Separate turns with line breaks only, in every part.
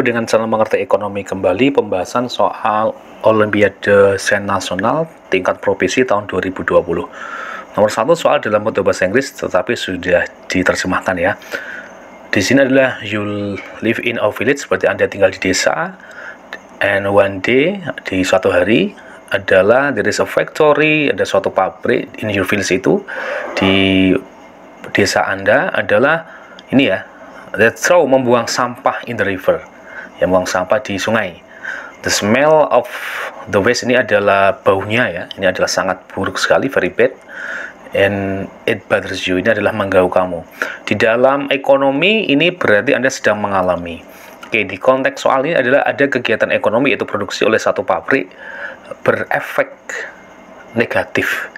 dengan channel Mengerti Ekonomi kembali pembahasan soal Olimpiade Sains Nasional tingkat provinsi tahun 2020. Nomor 1 soal dalam bentuk bahasa Inggris tetapi sudah diterjemahkan ya. Di sini adalah you live in a village, berarti Anda tinggal di desa, and one day, di suatu hari adalah there is a factory, ada suatu pabrik in your village, itu di desa Anda adalah ini ya, that throw, membuang sampah in the river, yang membuang sampah di sungai. The smell of the waste, ini adalah baunya ya, ini adalah sangat buruk sekali, very bad, and it bothers you, ini adalah mengganggu kamu. Di dalam ekonomi ini berarti Anda sedang mengalami. Oke, di konteks soal ini adalah ada kegiatan ekonomi, yaitu produksi oleh satu pabrik, berefek negatif.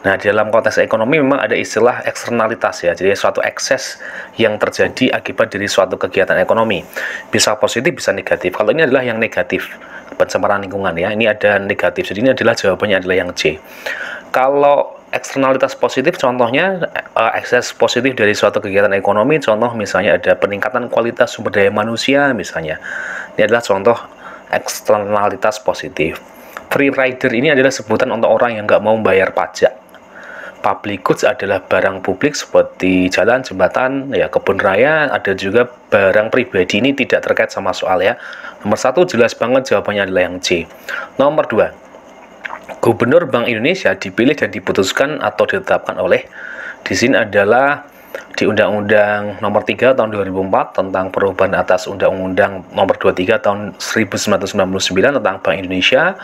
Nah, di dalam konteks ekonomi memang ada istilah eksternalitas ya, jadi suatu ekses yang terjadi akibat dari suatu kegiatan ekonomi. Bisa positif, bisa negatif. Kalau ini adalah yang negatif, pencemaran lingkungan ya, ini ada negatif, jadi ini adalah jawabannya adalah yang C. Kalau eksternalitas positif, contohnya ekses positif dari suatu kegiatan ekonomi, contoh misalnya ada peningkatan kualitas sumber daya manusia misalnya. Ini adalah contoh eksternalitas positif. Free rider ini adalah sebutan untuk orang yang nggak mau bayar pajak. Public goods adalah barang publik seperti jalan, jembatan, ya kebun raya, ada juga barang pribadi, ini tidak terkait sama soal ya. Nomor 1 jelas banget jawabannya adalah yang C. Nomor 2, Gubernur Bank Indonesia dipilih dan diputuskan atau ditetapkan oleh, di sini adalah di Undang-Undang Nomor 3 Tahun 2004 tentang perubahan atas Undang-Undang Nomor 23 Tahun 1999 tentang Bank Indonesia,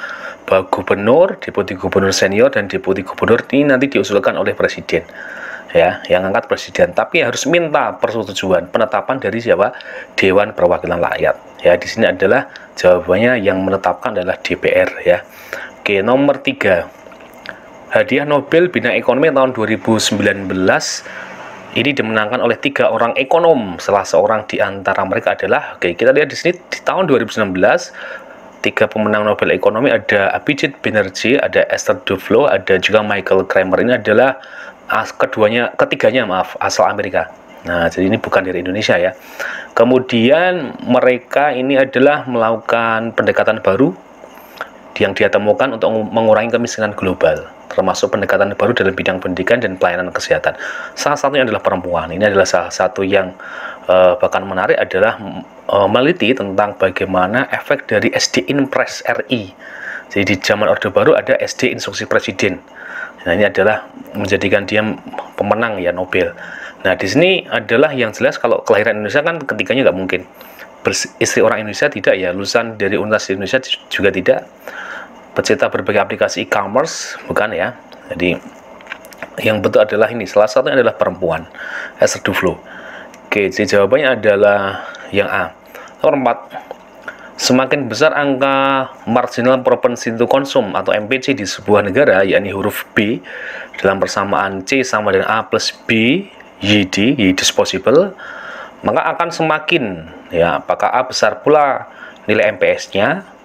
bahwa gubernur, deputi gubernur senior, dan deputi gubernur ini nanti diusulkan oleh presiden ya, yang angkat presiden, tapi harus minta persetujuan penetapan dari siapa? Dewan Perwakilan Rakyat ya. Di sini adalah jawabannya yang menetapkan adalah DPR ya. Oke, nomor 3, hadiah Nobel Bidang Ekonomi tahun 2019 ini dimenangkan oleh 3 orang ekonom. Salah seorang di antara mereka adalah, oke, kita lihat di sini di tahun 2019 3 pemenang Nobel Ekonomi, ada Abhijit Banerjee, ada Esther Duflo, ada juga Michael Kramer. Ini adalah ketiganya asal Amerika. Nah, jadi ini bukan dari Indonesia ya. Kemudian mereka ini adalah melakukan pendekatan baru yang dia temukan untuk mengurangi kemiskinan global, termasuk pendekatan baru dalam bidang pendidikan dan pelayanan kesehatan. Salah satunya adalah perempuan. Ini adalah salah satu yang bahkan menarik adalah meliti tentang bagaimana efek dari SD Impres RI. Jadi di zaman Orde Baru ada SD Instruksi Presiden. Nah, ini adalah menjadikan dia pemenang ya Nobel. Nah, di sini adalah yang jelas kalau kelahiran Indonesia kan ketiganya nggak mungkin. Istri orang Indonesia tidak ya, lulusan dari Universitas Indonesia juga tidak. Pencipta berbagai aplikasi e-commerce bukan ya. Jadi yang betul adalah ini, salah satunya adalah perempuan, Esther Duflo. Oke, jadi jawabannya adalah yang A. Nomor 4, semakin besar angka marginal propensity to consume atau MPC di sebuah negara, yakni huruf B dalam persamaan C sama dengan A plus B YD, disposable, maka akan semakin ya, apakah A besar pula nilai MPS-nya,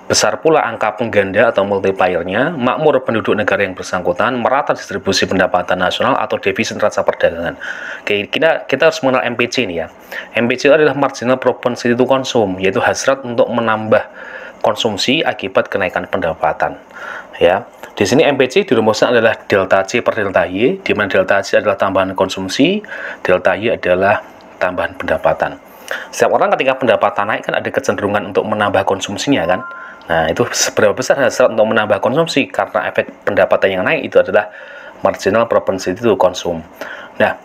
besar pula angka pengganda atau multipliernya, makmur penduduk negara yang bersangkutan, merata distribusi pendapatan nasional atau defisit neraca perdagangan. Oke, kita harus mengenal MPC ini ya. MPC itu adalah marginal propensity to consume, yaitu hasrat untuk menambah konsumsi akibat kenaikan pendapatan. Ya, di sini MPC dirumuskan adalah delta C per delta Y, di mana delta C adalah tambahan konsumsi, delta Y adalah tambahan pendapatan. Setiap orang ketika pendapatan naik kan ada kecenderungan untuk menambah konsumsinya kan. Nah, itu seberapa besar hasrat untuk menambah konsumsi karena efek pendapatan yang naik itu adalah marginal propensity to consume. Nah,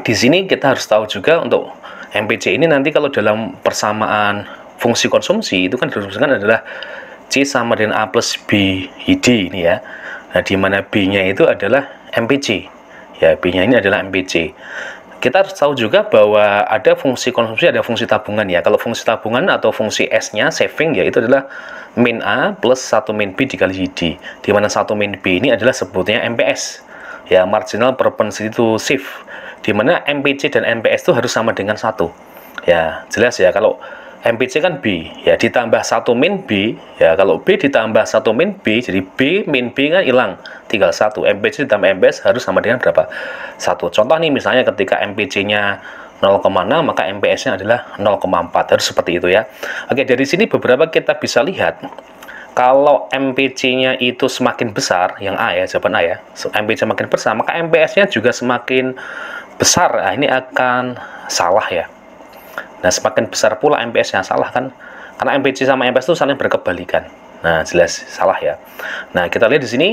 di sini kita harus tahu juga untuk MPC ini nanti kalau dalam persamaan fungsi konsumsi itu kan dirumuskan adalah C sama dengan A plus B ID ini ya. Nah, di mana B-nya itu adalah MPC. Ya, B-nya ini adalah MPC. Kita harus tahu juga bahwa ada fungsi konsumsi, ada fungsi tabungan ya. Kalau fungsi tabungan atau fungsi S-nya, saving ya, itu adalah min A plus 1 min B dikali YD. Di mana 1 min B ini adalah sebutnya MPS. Ya, marginal propensity to save. Di mana MPC dan MPS itu harus sama dengan 1. Ya, jelas ya, kalau MPC kan B, ya ditambah 1 min B, ya kalau B ditambah 1 min B, jadi B min B kan hilang, tinggal 1. MPC ditambah MPS harus sama dengan berapa? 1. Contoh nih misalnya ketika MPC-nya 0,6, maka MPS-nya adalah 0,4. Harus seperti itu ya. Oke, dari sini beberapa kita bisa lihat kalau MPC-nya itu semakin besar, yang A ya, jawaban A ya, MPC semakin besar, maka MPS-nya juga semakin besar. Nah, ini akan salah ya. Nah, semakin besar pula MPS-nya, salah kan? Karena MPC sama MPS itu saling berkebalikan. Nah, jelas salah ya. Nah, kita lihat di sini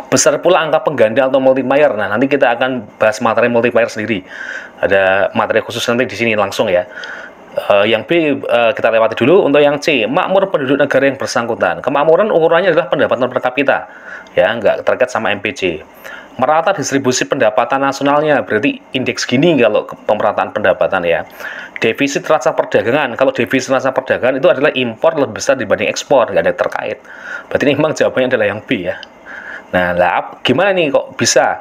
besar pula angka pengganda atau multiplier. Nah, nanti kita akan bahas materi multiplier sendiri. Ada materi khusus nanti di sini langsung ya. Yang B kita lewati dulu. Untuk yang C, makmur penduduk negara yang bersangkutan. Kemakmuran ukurannya adalah pendapatan per kapita. Ya, nggak terkait sama MPC. Merata distribusi pendapatan nasionalnya, berarti indeks gini kalau pemerataan pendapatan ya. Defisit neraca perdagangan, kalau defisit neraca perdagangan itu adalah impor lebih besar dibanding ekspor, nggak ada terkait. Berarti ini memang jawabannya adalah yang B ya. Nah, gimana nih kok bisa?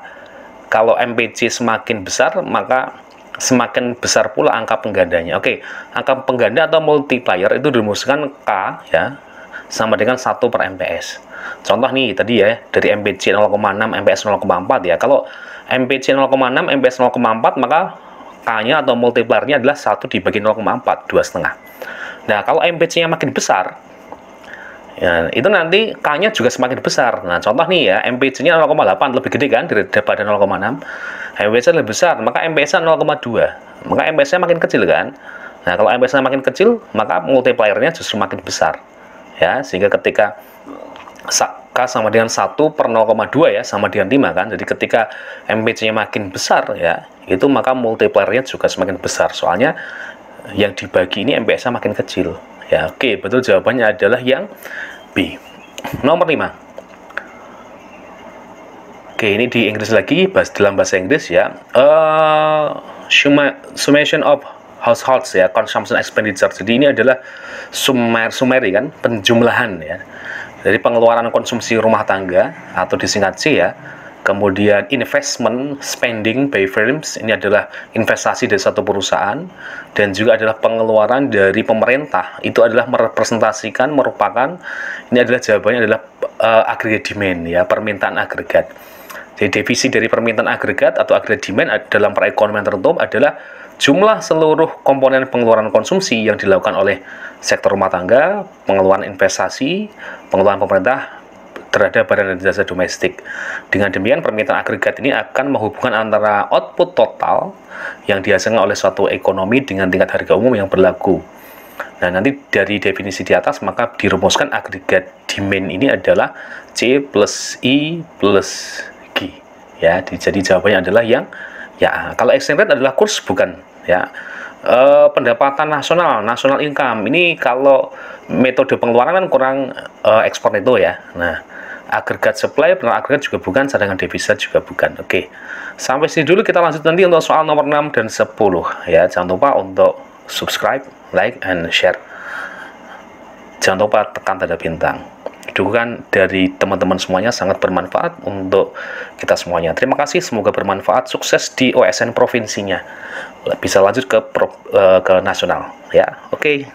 Kalau MPC semakin besar, maka semakin besar pula angka penggandanya. Oke, angka pengganda atau multiplier itu dirumuskan K ya, sama dengan 1 per MPS. Contoh nih tadi ya, dari MPC 0,6, MPS 0,4 ya. Kalau MPC 0,6, MPS 0,4, maka K-nya atau multipliernya adalah 1 dibagi 0,4, 2,5. Nah, kalau MPC-nya makin besar, ya, itu nanti K-nya juga semakin besar. Nah, contoh nih ya, MPC-nya 0,8, lebih gede kan daripada 0,6. MPS-nya lebih besar, maka MPS-nya 0,2. Maka MPS-nya makin kecil kan. Nah, kalau MPS-nya makin kecil, maka multipliernya justru makin besar. Ya, sehingga ketika K sama dengan 1 per 0,2 ya, sama dengan 5 kan. Jadi ketika MPC-nya makin besar ya, itu maka multipliernya juga semakin besar. Soalnya yang dibagi ini MPS-nya makin kecil. Ya, oke, betul jawabannya adalah yang B. Nomor 5. Oke, ini di Inggris lagi, dalam bahasa Inggris ya. Summation of households ya, consumption expenditure. Jadi ini adalah summary kan, penjumlahan ya. Dari pengeluaran konsumsi rumah tangga atau disingkat C ya. Kemudian investment spending by firms, ini adalah investasi dari satu perusahaan, dan juga adalah pengeluaran dari pemerintah. Itu adalah merupakan ini adalah jawabannya adalah aggregate demand ya, permintaan agregat. Jadi defisit dari permintaan agregat atau aggregate demand dalam perekonomian tertutup adalah jumlah seluruh komponen pengeluaran konsumsi yang dilakukan oleh sektor rumah tangga, pengeluaran investasi, pengeluaran pemerintah terhadap barang dan jasa domestik. Dengan demikian, permintaan agregat ini akan menghubungkan antara output total yang dihasilkan oleh suatu ekonomi dengan tingkat harga umum yang berlaku. Nah, nanti dari definisi di atas, maka dirumuskan agregat demand ini adalah C plus I plus G. Ya, jadi jawabannya adalah yang ya. Kalau exchange rate adalah kurs, bukan ya. Pendapatan nasional income ini kalau metode pengeluaran kan kurang ekspor itu ya. Nah, agregat supply, benar agregat juga bukan, cadangan devisa juga bukan. Oke, sampai sini dulu, kita lanjut nanti untuk soal nomor 6 dan 10 ya. Jangan lupa untuk subscribe, like, and share. Jangan lupa tekan tanda bintang. Dukungan dari teman-teman semuanya sangat bermanfaat untuk kita semuanya. Terima kasih, semoga bermanfaat. Sukses di OSN provinsinya. Bisa lanjut ke nasional ya. Oke.